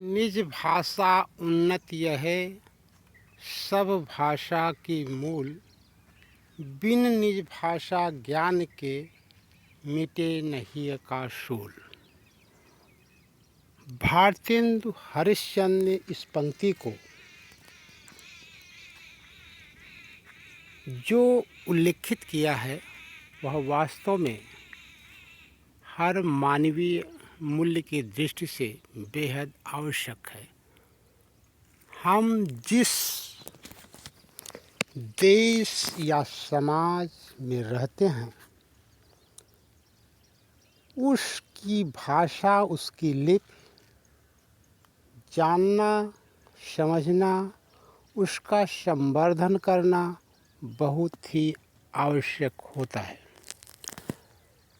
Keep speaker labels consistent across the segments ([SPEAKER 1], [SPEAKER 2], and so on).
[SPEAKER 1] निज भाषा उन्नत यह सब भाषा की मूल। बिन निज भाषा ज्ञान के मिटे नहीं का शूल। भारतेंदु हरिश्चंद्र ने इस पंक्ति को जो उल्लिखित किया है वह वास्तव में हर मानवीय मूल्य की दृष्टि से बेहद आवश्यक है। हम जिस देश या समाज में रहते हैं उसकी भाषा, उसकी लिपि जानना, समझना, उसका संवर्धन करना बहुत ही आवश्यक होता है।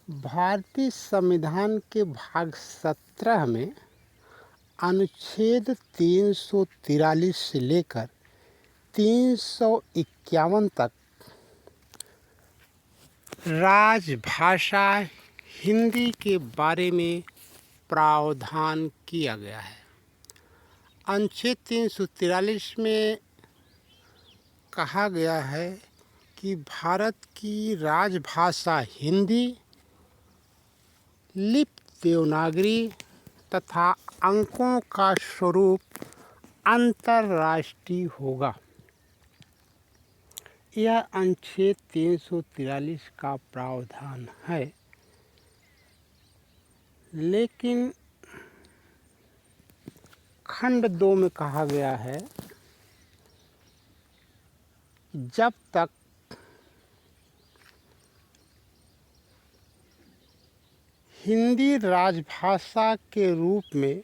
[SPEAKER 1] भारतीय संविधान के भाग 17 में अनुच्छेद 343 से लेकर 351 तक राजभाषा हिंदी के बारे में प्रावधान किया गया है। अनुच्छेद 343 में कहा गया है कि भारत की राजभाषा हिंदी, लिपि देवनागरी तथा अंकों का स्वरूप अंतर्राष्ट्रीय होगा। यह अनुच्छेद 343 का प्रावधान है, लेकिन खंड 2 में कहा गया है जब तक हिंदी राजभाषा के रूप में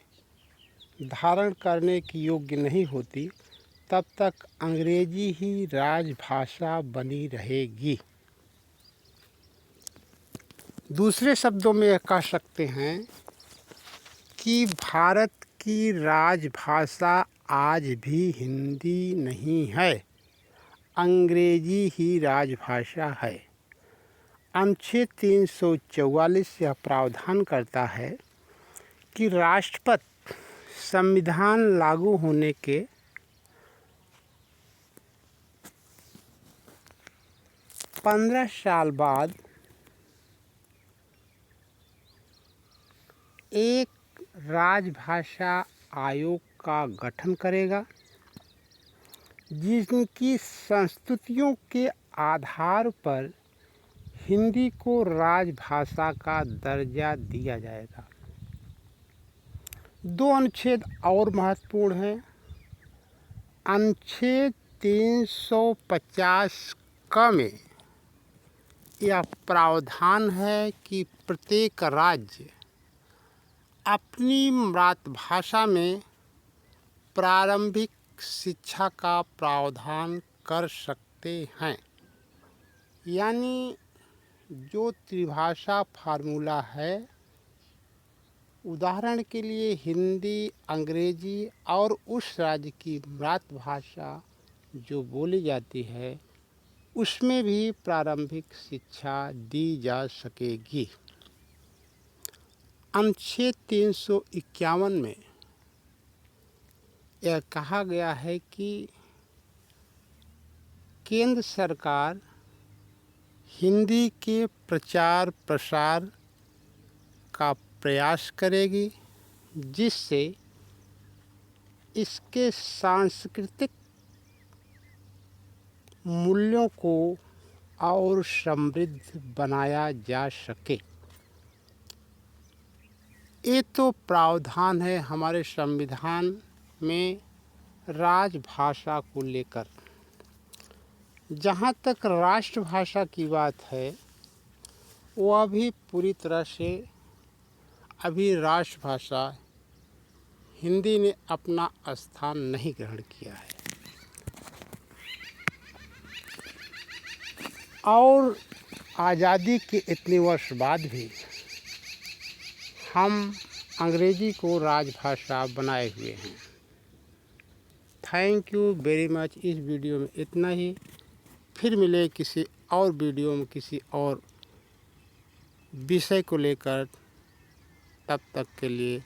[SPEAKER 1] धारण करने की योग्य नहीं होती तब तक अंग्रेजी ही राजभाषा बनी रहेगी। दूसरे शब्दों में यह कह सकते हैं कि भारत की राजभाषा आज भी हिंदी नहीं है, अंग्रेजी ही राजभाषा है। अनुच्छेद 344 यह प्रावधान करता है कि राष्ट्रपति संविधान लागू होने के 15 साल बाद एक राजभाषा आयोग का गठन करेगा, जिनकी संस्तुतियों के आधार पर हिंदी को राजभाषा का दर्जा दिया जाएगा। 2 अनुच्छेद और महत्वपूर्ण हैं। अनुच्छेद 350 क में यह प्रावधान है कि प्रत्येक राज्य अपनी मातृभाषा में प्रारंभिक शिक्षा का प्रावधान कर सकते हैं। यानी जो त्रिभाषा फार्मूला है, उदाहरण के लिए हिंदी, अंग्रेजी और उस राज्य की मातृभाषा जो बोली जाती है उसमें भी प्रारंभिक शिक्षा दी जा सकेगी। अनुच्छेद 351 में यह कहा गया है कि केंद्र सरकार हिंदी के प्रचार प्रसार का प्रयास करेगी, जिससे इसके सांस्कृतिक मूल्यों को और समृद्ध बनाया जा सके। ये तो प्रावधान है हमारे संविधान में राजभाषा को लेकर। जहाँ तक राष्ट्रभाषा की बात है, वह भी पूरी तरह से अभी राष्ट्रभाषा हिंदी ने अपना स्थान नहीं ग्रहण किया है। और आज़ादी के इतने वर्ष बाद भी हम अंग्रेजी को राजभाषा बनाए हुए हैं। Thank you very much. इस वीडियो में इतना ही। फिर मिले किसी और वीडियो में किसी और विषय को लेकर। तब तक के लिए